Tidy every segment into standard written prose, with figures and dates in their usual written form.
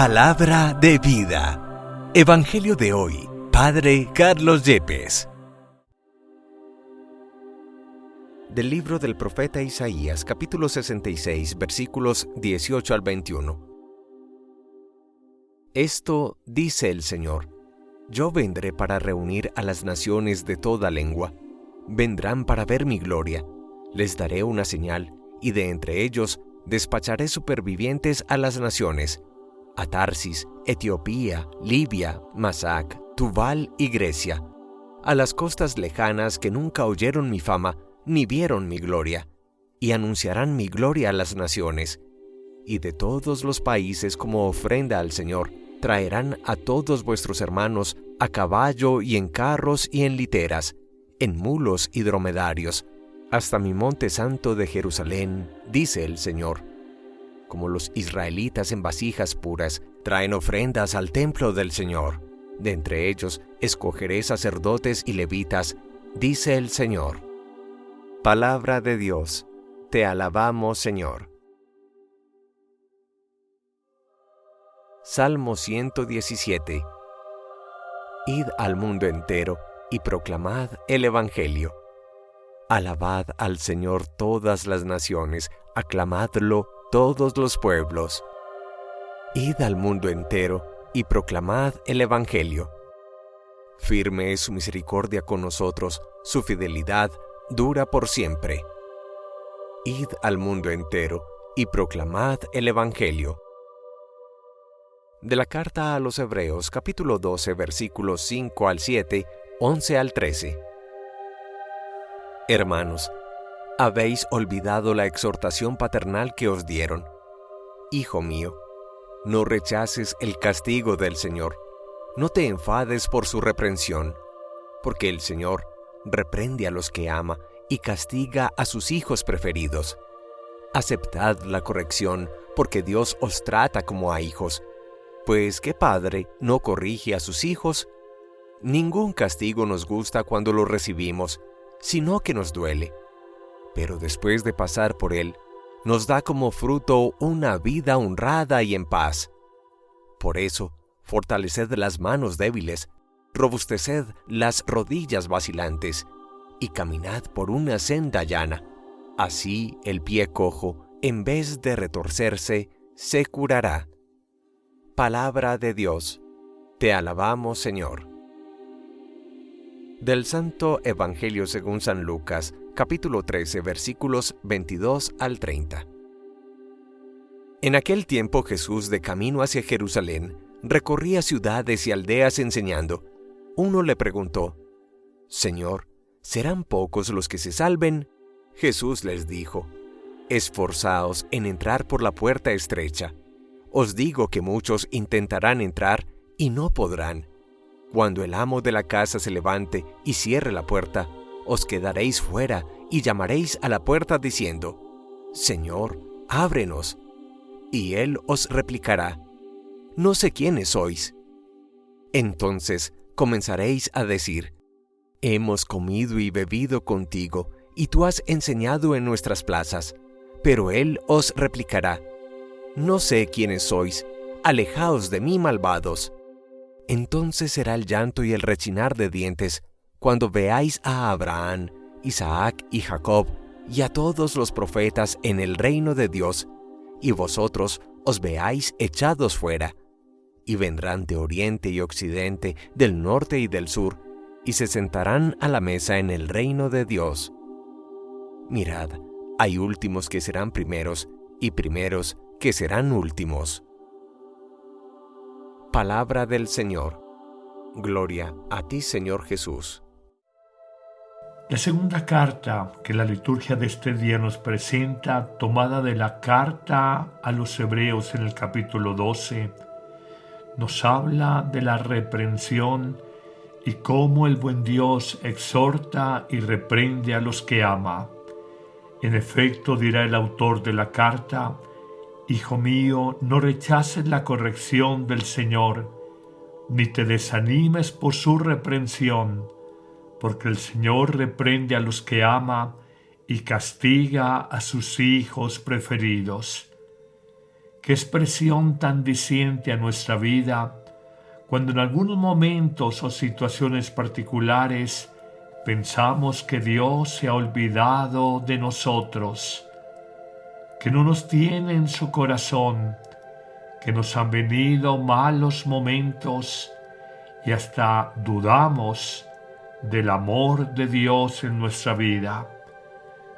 Palabra de vida. Evangelio de hoy. Padre Carlos Yepes. Del libro del profeta Isaías, capítulo 66, versículos 18 al 21. Esto dice el Señor: Yo vendré para reunir a las naciones de toda lengua. Vendrán para ver mi gloria. Les daré una señal, y de entre ellos despacharé supervivientes a las naciones: a Tarsis, Etiopía, Libia, Masac, Tubal y Grecia, a las costas lejanas que nunca oyeron mi fama, ni vieron mi gloria, y anunciarán mi gloria a las naciones. Y de todos los países como ofrenda al Señor, traerán a todos vuestros hermanos a caballo y en carros y en literas, en mulos y dromedarios, hasta mi monte santo de Jerusalén, dice el Señor. Como los israelitas en vasijas puras, traen ofrendas al templo del Señor. De entre ellos escogeré sacerdotes y levitas, dice el Señor. Palabra de Dios. Te alabamos, Señor. Salmo 117. Id al mundo entero y proclamad el Evangelio. Alabad al Señor todas las naciones, aclamadlo todos los pueblos. Id al mundo entero y proclamad el Evangelio. Firme es su misericordia con nosotros, su fidelidad dura por siempre. Id al mundo entero y proclamad el Evangelio. De la carta a los Hebreos, capítulo 12, versículos 5 al 7, 11 al 13. Hermanos, habéis olvidado la exhortación paternal que os dieron. Hijo mío, no rechaces el castigo del Señor, no te enfades por su reprensión, porque el Señor reprende a los que ama y castiga a sus hijos preferidos. Aceptad la corrección, porque Dios os trata como a hijos. Pues ¿qué padre no corrige a sus hijos? Ningún castigo nos gusta cuando lo recibimos, sino que nos duele. Pero después de pasar por él, nos da como fruto una vida honrada y en paz. Por eso, fortaleced las manos débiles, robusteced las rodillas vacilantes, y caminad por una senda llana. Así el pie cojo, en vez de retorcerse, se curará. Palabra de Dios. Te alabamos, Señor. Del Santo Evangelio según San Lucas, capítulo 13, versículos 22 al 30. En aquel tiempo Jesús, de camino hacia Jerusalén, recorría ciudades y aldeas enseñando. Uno le preguntó: Señor, ¿serán pocos los que se salven? Jesús les dijo: Esforzaos en entrar por la puerta estrecha. Os digo que muchos intentarán entrar y no podrán. Cuando el amo de la casa se levante y cierre la puerta, os quedaréis fuera y llamaréis a la puerta diciendo: Señor, ábrenos. Y él os replicará: No sé quiénes sois. Entonces comenzaréis a decir: Hemos comido y bebido contigo, y tú has enseñado en nuestras plazas. Pero él os replicará: No sé quiénes sois, alejaos de mí, malvados. Entonces será el llanto y el rechinar de dientes, cuando veáis a Abraham, Isaac y Jacob, y a todos los profetas en el reino de Dios, y vosotros os veáis echados fuera. Y vendrán de oriente y occidente, del norte y del sur, y se sentarán a la mesa en el reino de Dios. Mirad, hay últimos que serán primeros, y primeros que serán últimos. Palabra del Señor. Gloria a ti, Señor Jesús. La segunda carta que la liturgia de este día nos presenta, tomada de la carta a los Hebreos en el capítulo 12, nos habla de la reprensión y cómo el buen Dios exhorta y reprende a los que ama. En efecto, dirá el autor de la carta: Hijo mío, no rechaces la corrección del Señor, ni te desanimes por su reprensión, porque el Señor reprende a los que ama y castiga a sus hijos preferidos. Qué expresión tan diciente a nuestra vida cuando en algunos momentos o situaciones particulares pensamos que Dios se ha olvidado de nosotros, que no nos tiene en su corazón, que nos han venido malos momentos y hasta dudamos del amor de Dios en nuestra vida.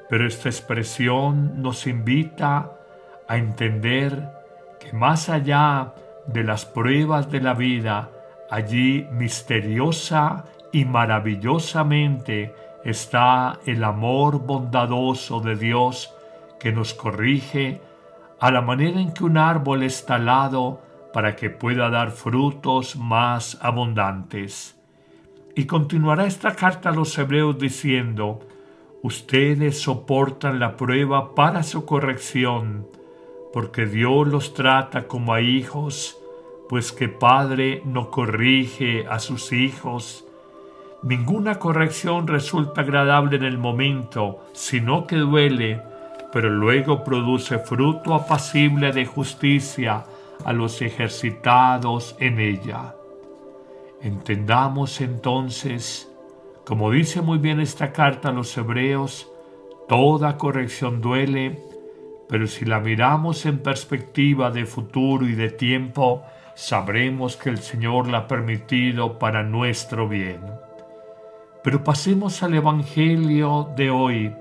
Pero esta expresión nos invita a entender que más allá de las pruebas de la vida, allí misteriosa y maravillosamente está el amor bondadoso de Dios que nos corrige a la manera en que un árbol es talado para que pueda dar frutos más abundantes. Y continuará esta carta a los Hebreos diciendo: ustedes soportan la prueba para su corrección, porque Dios los trata como a hijos, pues que padre no corrige a sus hijos. Ninguna corrección resulta agradable en el momento, sino que duele, pero luego produce fruto apacible de justicia a los ejercitados en ella. Entendamos entonces, como dice muy bien esta carta a los Hebreos, toda corrección duele, pero si la miramos en perspectiva de futuro y de tiempo, sabremos que el Señor la ha permitido para nuestro bien. Pero pasemos al Evangelio de hoy,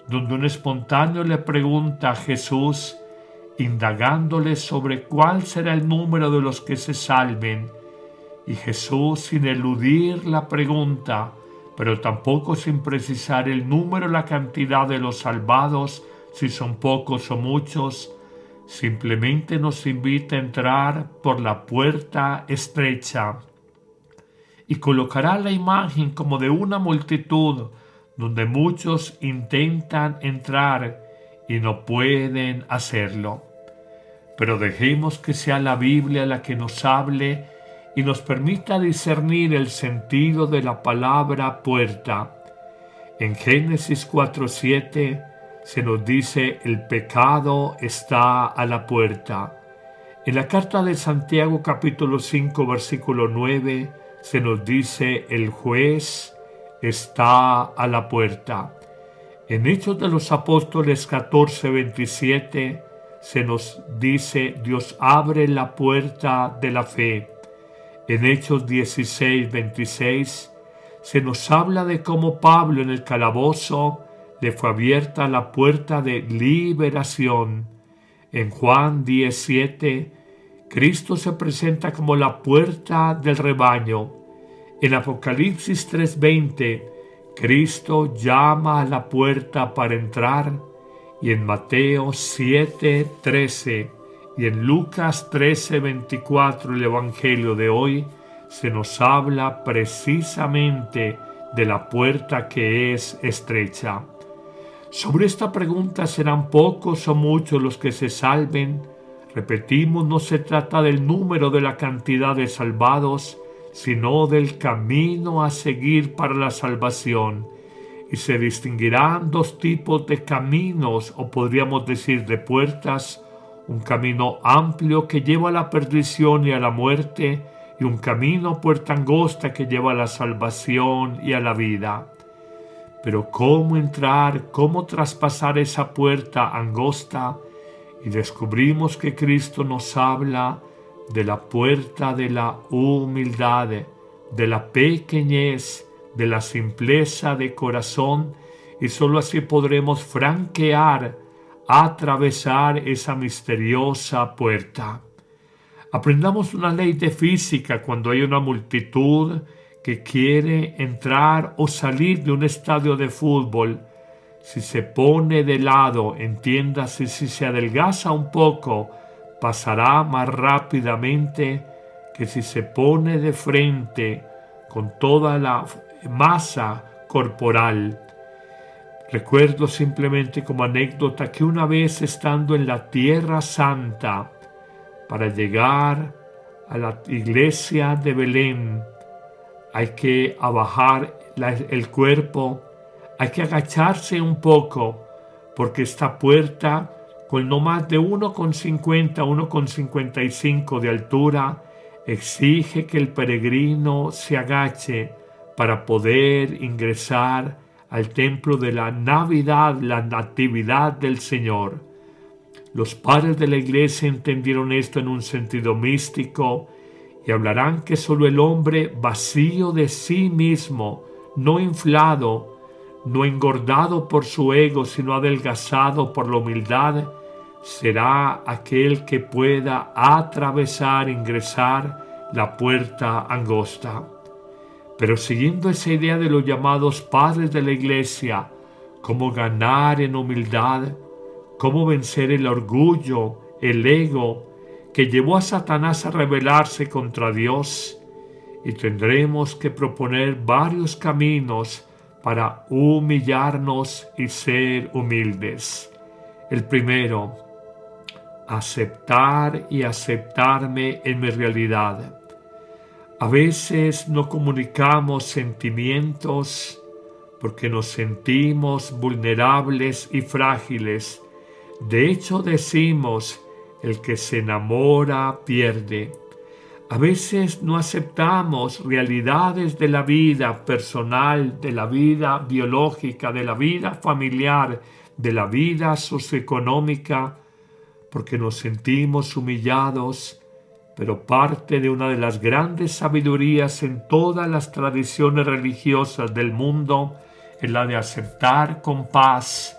donde un espontáneo le pregunta a Jesús, indagándole sobre cuál será el número de los que se salven. Y Jesús, sin eludir la pregunta, pero tampoco sin precisar el número, la cantidad de los salvados, si son pocos o muchos, simplemente nos invita a entrar por la puerta estrecha y colocará la imagen como de una multitud donde muchos intentan entrar y no pueden hacerlo. Pero dejemos que sea la Biblia la que nos hable y nos permita discernir el sentido de la palabra puerta. En Génesis 4:7 se nos dice: el pecado está a la puerta. En la carta de Santiago capítulo 5 versículo 9 se nos dice: el juez está a la puerta. En Hechos de los Apóstoles 14:27 se nos dice: Dios abre la puerta de la fe. En Hechos 16:26 se nos habla de cómo Pablo en el calabozo le fue abierta la puerta de liberación. En Juan 10:7 Cristo se presenta como la puerta del rebaño. En Apocalipsis 3:20 Cristo llama a la puerta para entrar. Y en Mateo 7:13 y en Lucas 13:24, el Evangelio de hoy, se nos habla precisamente de la puerta que es estrecha. Sobre esta pregunta, ¿serán pocos o muchos los que se salven? Repetimos, no se trata del número, de la cantidad de salvados, sino del camino a seguir para la salvación. Y se distinguirán dos tipos de caminos, o podríamos decir de puertas: un camino amplio que lleva a la perdición y a la muerte, y un camino, puerta angosta, que lleva a la salvación y a la vida. Pero ¿cómo entrar, cómo traspasar esa puerta angosta? Y descubrimos que Cristo nos habla de la puerta de la humildad, de la pequeñez, de la simpleza de corazón, y sólo así podremos franquear, atravesar esa misteriosa puerta. Aprendamos una ley de física cuando hay una multitud que quiere entrar o salir de un estadio de fútbol. Si se pone de lado, entiéndase, si se adelgaza un poco, pasará más rápidamente que si se pone de frente con toda la masa corporal. Recuerdo simplemente como anécdota que una vez, estando en la Tierra Santa, para llegar a la iglesia de Belén, hay que abajar el cuerpo, hay que agacharse un poco, porque esta puerta, con no más de 1,50, 1,55 de altura, exige que el peregrino se agache para poder ingresar al templo de la Navidad, la Natividad del Señor. Los padres de la Iglesia entendieron esto en un sentido místico y hablarán que solo el hombre vacío de sí mismo, no inflado, no engordado por su ego, sino adelgazado por la humildad, será aquel que pueda atravesar, ingresar la puerta angosta. Pero siguiendo esa idea de los llamados padres de la Iglesia, cómo ganar en humildad, cómo vencer el orgullo, el ego, que llevó a Satanás a rebelarse contra Dios, y tendremos que proponer varios caminos para humillarnos y ser humildes. El primero, aceptar y aceptarme en mi realidad. A veces no comunicamos sentimientos porque nos sentimos vulnerables y frágiles. De hecho, decimos, el que se enamora pierde. A veces no aceptamos realidades de la vida personal, de la vida biológica, de la vida familiar, de la vida socioeconómica, porque nos sentimos humillados. Pero parte de una de las grandes sabidurías en todas las tradiciones religiosas del mundo es la de aceptar con paz,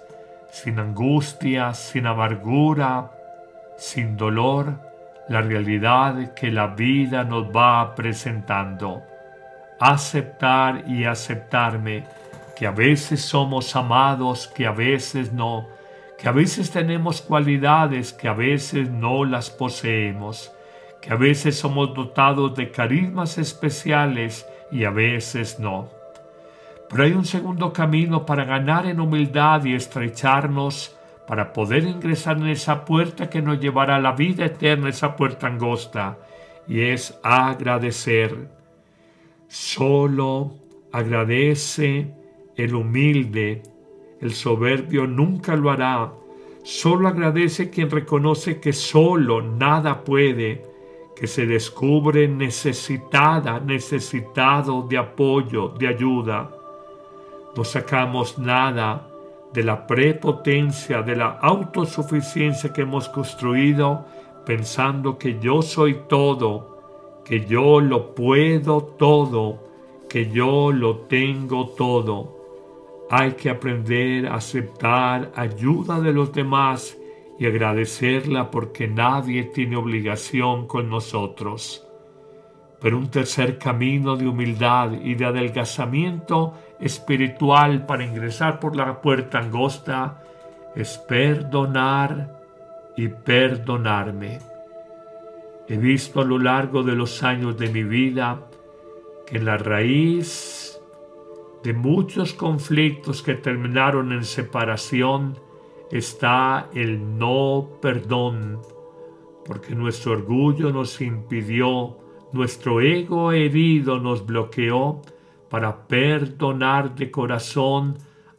sin angustia, sin amargura, sin dolor, la realidad que la vida nos va presentando. Aceptar y aceptarme, que a veces somos amados, que a veces no, que a veces tenemos cualidades, que a veces no las poseemos, que a veces somos dotados de carismas especiales y a veces no. Pero hay un segundo camino para ganar en humildad y estrecharnos para poder ingresar en esa puerta que nos llevará a la vida eterna, esa puerta angosta, y es agradecer. Solo agradece el humilde, el soberbio nunca lo hará. Solo agradece quien reconoce que solo nada puede, que se descubre necesitado de apoyo, de ayuda. No sacamos nada de la prepotencia, de la autosuficiencia que hemos construido, pensando que yo soy todo, que yo lo puedo todo, que yo lo tengo todo. Hay que aprender a aceptar ayuda de los demás y agradecerla porque nadie tiene obligación con nosotros. Pero un tercer camino de humildad y de adelgazamiento espiritual para ingresar por la puerta angosta es perdonar y perdonarme. He visto a lo largo de los años de mi vida que en la raíz de muchos conflictos que terminaron en separación está el no perdón, porque nuestro orgullo nos impidió, nuestro ego herido nos bloqueó para perdonar de corazón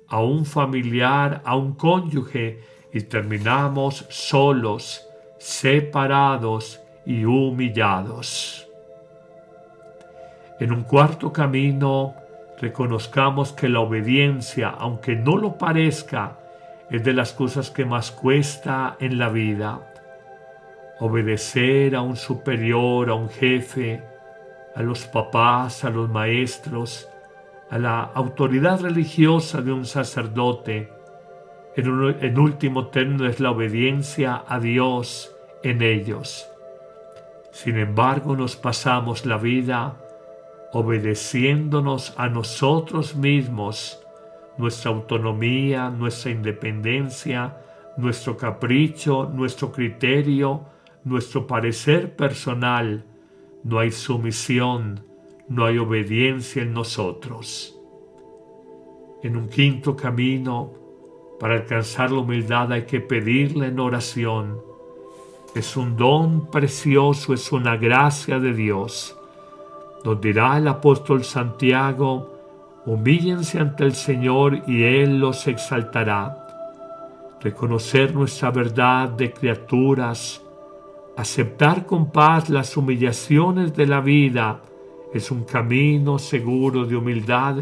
a un familiar, a un cónyuge, y terminamos solos, separados y humillados. En un cuarto camino, reconozcamos que la obediencia, aunque no lo parezca, es de las cosas que más cuesta en la vida. Obedecer a un superior, a un jefe, a los papás, a los maestros, a la autoridad religiosa de un sacerdote. En último término es la obediencia a Dios en ellos. Sin embargo, nos pasamos la vida obedeciéndonos a nosotros mismos, nuestra autonomía, nuestra independencia, nuestro capricho, nuestro criterio, nuestro parecer personal. No hay sumisión, no hay obediencia en nosotros. En un quinto camino, para alcanzar la humildad hay que pedirla en oración. Es un don precioso, es una gracia de Dios. Nos dirá el apóstol Santiago: humíllense ante el Señor y Él los exaltará. reconocer nuestra verdad de criaturas, aceptar con paz las humillaciones de la vida es un camino seguro de humildad.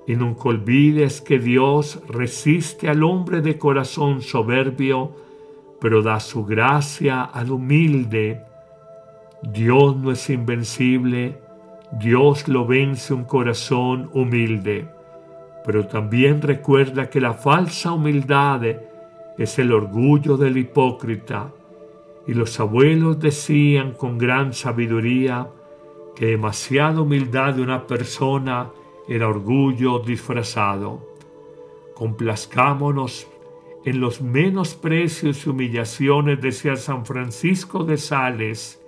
Y nunca olvides que Dios resiste al hombre de corazón soberbio, pero da su gracia al humilde. Dios no es invencible, Dios lo vence un corazón humilde. Pero también recuerda que la falsa humildad es el orgullo del hipócrita. Y los abuelos decían con gran sabiduría que demasiada humildad de una persona era orgullo disfrazado. Complazcámonos en los menosprecios y humillaciones, decía San Francisco de Sales,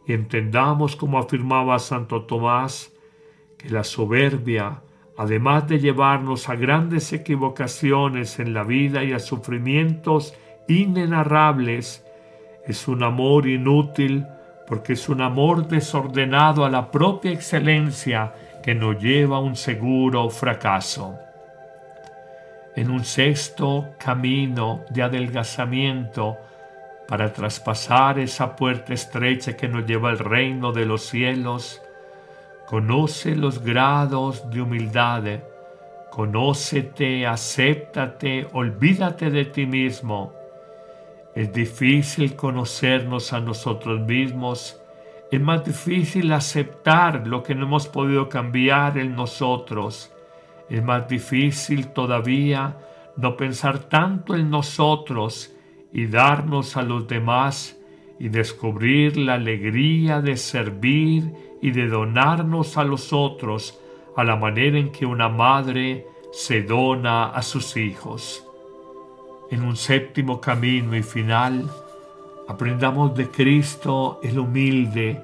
y entendamos, como afirmaba Santo Tomás, que la soberbia, además de llevarnos a grandes equivocaciones en la vida y a sufrimientos inenarrables, es un amor inútil, porque es un amor desordenado a la propia excelencia que nos lleva a un seguro fracaso. En un sexto camino de adelgazamiento para traspasar esa puerta estrecha que nos lleva al reino de los cielos, conoce los grados de humildad, conócete, acéptate, olvídate de ti mismo. Es difícil conocernos a nosotros mismos. Es más difícil aceptar lo que no hemos podido cambiar en nosotros. Es más difícil todavía no pensar tanto en nosotros y darnos a los demás y descubrir la alegría de servir y de donarnos a los otros a la manera en que una madre se dona a sus hijos. En un séptimo camino y final, aprendamos de Cristo el humilde,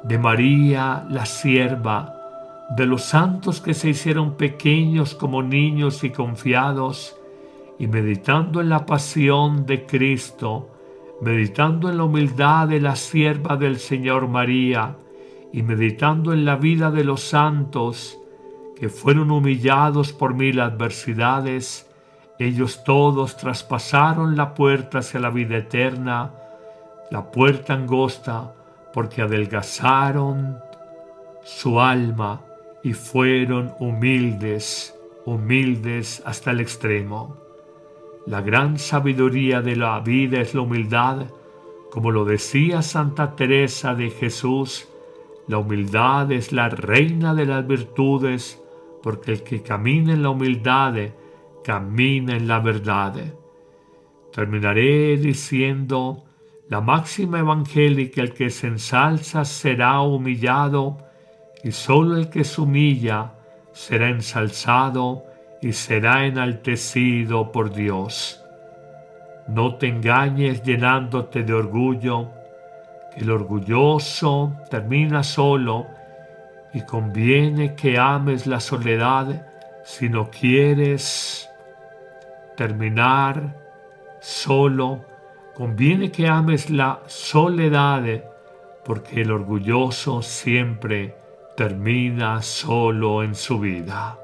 de María la sierva, de los santos que se hicieron pequeños como niños y confiados, y meditando en la pasión de Cristo, meditando en la humildad de la sierva del Señor María, y meditando en la vida de los santos que fueron humillados por mil adversidades, ellos todos traspasaron la puerta hacia la vida eterna, la puerta angosta, porque adelgazaron su alma y fueron humildes hasta el extremo. La gran sabiduría de la vida es la humildad, como lo decía Santa Teresa de Jesús, la humildad es la reina de las virtudes, porque el que camina en la humildad camina en la verdad. Terminaré diciendo la máxima evangélica: el que se ensalza será humillado, y solo el que se humilla será ensalzado y será enaltecido por Dios. No te engañes llenándote de orgullo, que el orgulloso termina solo, y conviene que ames la soledad si no quieres terminar solo. Conviene que ames la soledad, porque el orgulloso siempre termina solo en su vida.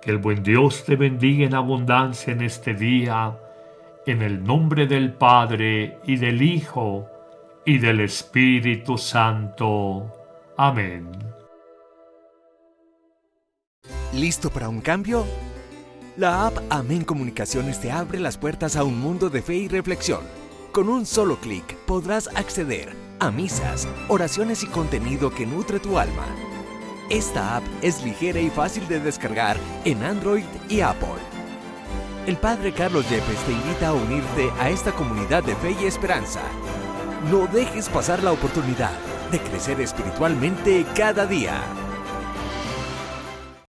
Que el buen Dios te bendiga en abundancia en este día, en el nombre del Padre, y del Hijo, y del Espíritu Santo. Amén. ¿Listo para un cambio? La app Amén Comunicaciones te abre las puertas a un mundo de fe y reflexión. Con un solo clic podrás acceder a misas, oraciones y contenido que nutre tu alma. Esta app es ligera y fácil de descargar en Android y Apple. El Padre Carlos Yepes te invita a unirte a esta comunidad de fe y esperanza. No dejes pasar la oportunidad de crecer espiritualmente cada día.